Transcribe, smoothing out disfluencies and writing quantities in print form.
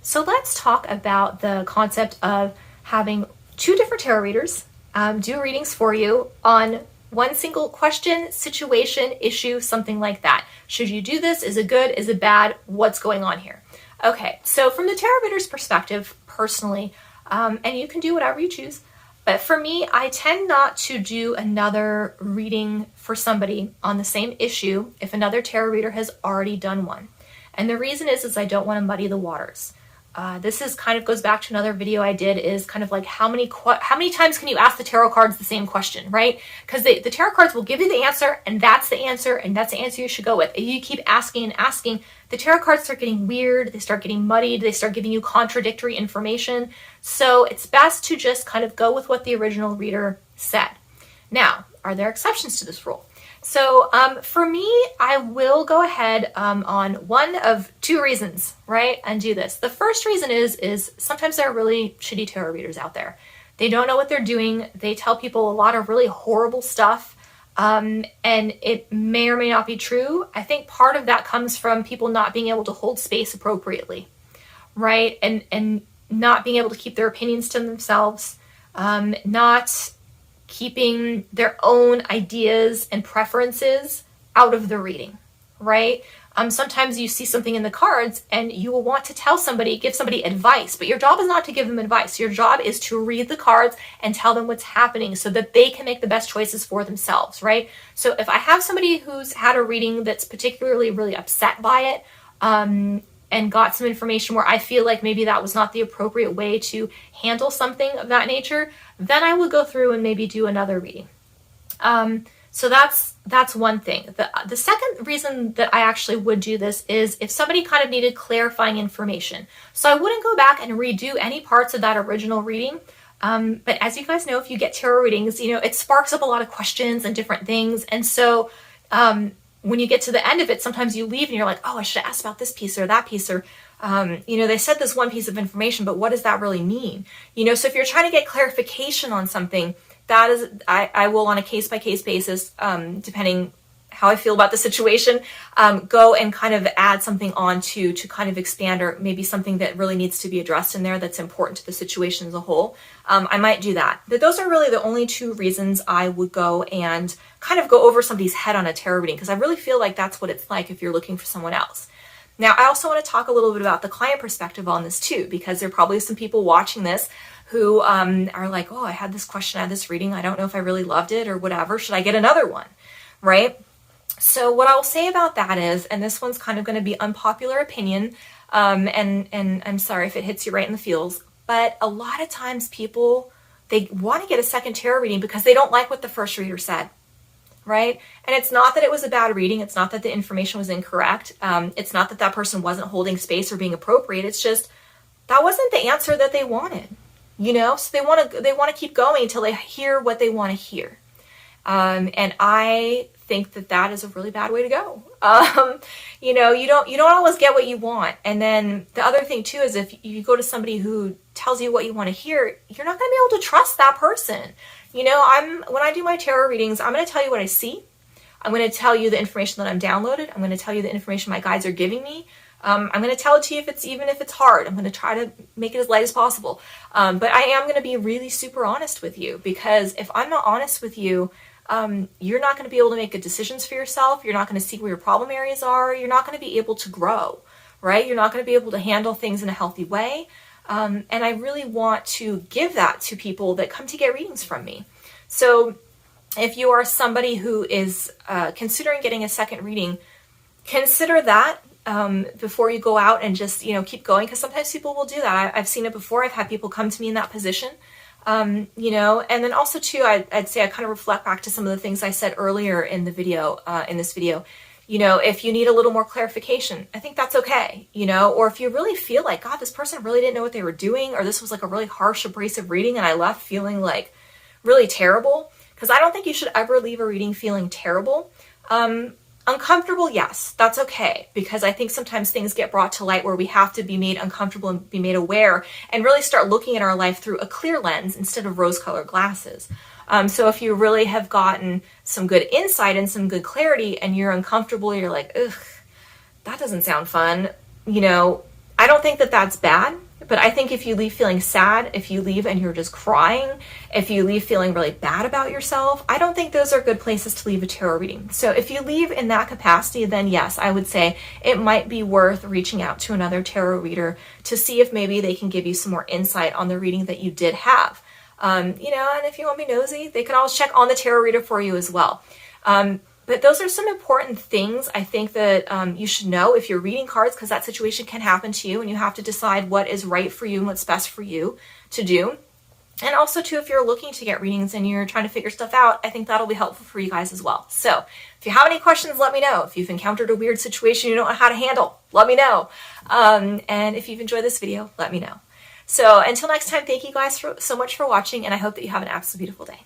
So let's talk about the concept of having two different tarot readers do readings for you on one single question, situation, issue, something like that. Should you do this? Is it good? Is it bad? What's going on here? Okay, so from the tarot reader's perspective, personally, and you can do whatever you choose, but for me, I tend not to do another reading for somebody on the same issue if another tarot reader has already done one. And the reason is I don't want to muddy the waters. This is kind of goes back to another video I did, is kind of like how many times can you ask the tarot cards the same question, right? Because the tarot cards will give you the answer, and that's the answer, and that's the answer you should go with. If you keep asking and asking, the tarot cards start getting weird, they start getting muddied, they start giving you contradictory information. So it's best to just kind of go with what the original reader said. Now, are there exceptions to this rule? So for me, I will go ahead on one of two reasons, right, and do this. The first reason is sometimes there are really shitty tarot readers out there. They don't know what they're doing. They tell people a lot of really horrible stuff, and it may or may not be true. I think part of that comes from people not being able to hold space appropriately, right, and not being able to keep their opinions to themselves, not keeping their own ideas and preferences out of the reading, right? Sometimes you see something in the cards and you will want to tell somebody, give somebody advice, but your job is not to give them advice. Your job is to read the cards and tell them what's happening so that they can make the best choices for themselves, right? So if I have somebody who's had a reading that's particularly really upset by it, and got some information where I feel like maybe that was not the appropriate way to handle something of that nature, then I would go through and maybe do another reading. So that's one thing. The second reason that I actually would do this is if somebody kind of needed clarifying information. So I wouldn't go back and redo any parts of that original reading. But as you guys know, if you get tarot readings, it sparks up a lot of questions and different things. And so when you get to the end of it, sometimes you leave and you're like, oh, I should have asked about this piece or that piece, or, they said this one piece of information, but what does that really mean? So if you're trying to get clarification on something, that is, I will on a case-by-case basis, depending how I feel about the situation, go and kind of add something on to kind of expand, or maybe something that really needs to be addressed in there that's important to the situation as a whole. I might do that. But those are really the only two reasons I would go and kind of go over somebody's head on a tarot reading, because I really feel like that's what it's like if you're looking for someone else. Now, I also want to talk a little bit about the client perspective on this too, because there are probably some people watching this who are like, oh, I had this question, I had this reading, I don't know if I really loved it or whatever. Should I get another one, right? So what I'll say about that is, and this one's kind of going to be unpopular opinion, and I'm sorry if it hits you right in the feels, but a lot of times people, they want to get a second tarot reading because they don't like what the first reader said, right? And it's not that it was a bad reading. It's not that the information was incorrect. It's not that that person wasn't holding space or being appropriate. It's just that wasn't the answer that they wanted, So they want to keep going until they hear what they want to hear. And I think that is a really bad way to go. You don't always get what you want. And then the other thing too is if you go to somebody who tells you what you want to hear, you're not going to be able to trust that person. When I do my tarot readings, I'm going to tell you what I see. I'm going to tell you the information that I'm downloaded. I'm going to tell you the information my guides are giving me. I'm going to tell it to you even if it's hard. I'm going to try to make it as light as possible. But I am going to be really super honest with you, because if I'm not honest with you, you're not going to be able to make good decisions for yourself. You're not going to see where your problem areas are. You're not going to be able to grow, right? You're not going to be able to handle things in a healthy way. And I really want to give that to people that come to get readings from me. So if you are somebody who is considering getting a second reading, consider that before you go out and just, keep going. Because sometimes people will do that. I've seen it before. I've had people come to me in that position. And then also too, I'd say I kind of reflect back to some of the things I said earlier in the video, in this video. If you need a little more clarification, I think that's okay, or if you really feel like, God, this person really didn't know what they were doing, or this was like a really harsh, abrasive reading and I left feeling like really terrible, because I don't think you should ever leave a reading feeling terrible. Uncomfortable, yes, that's okay, because I think sometimes things get brought to light where we have to be made uncomfortable and be made aware and really start looking at our life through a clear lens instead of rose-colored glasses. So if you really have gotten some good insight and some good clarity and you're uncomfortable, you're like, ugh, that doesn't sound fun, I don't think that that's bad, but I think if you leave feeling sad, if you leave and you're just crying, if you leave feeling really bad about yourself, I don't think those are good places to leave a tarot reading. So if you leave in that capacity, then yes, I would say it might be worth reaching out to another tarot reader to see if maybe they can give you some more insight on the reading that you did have. And if you want to be nosy, they can always check on the tarot reader for you as well. But those are some important things I think that you should know if you're reading cards, because that situation can happen to you and you have to decide what is right for you and what's best for you to do. And also too, if you're looking to get readings and you're trying to figure stuff out, I think that'll be helpful for you guys as well. So if you have any questions, let me know. If you've encountered a weird situation you don't know how to handle, let me know. And if you've enjoyed this video, let me know. So until next time, thank you guys so much for watching, and I hope that you have an absolutely beautiful day.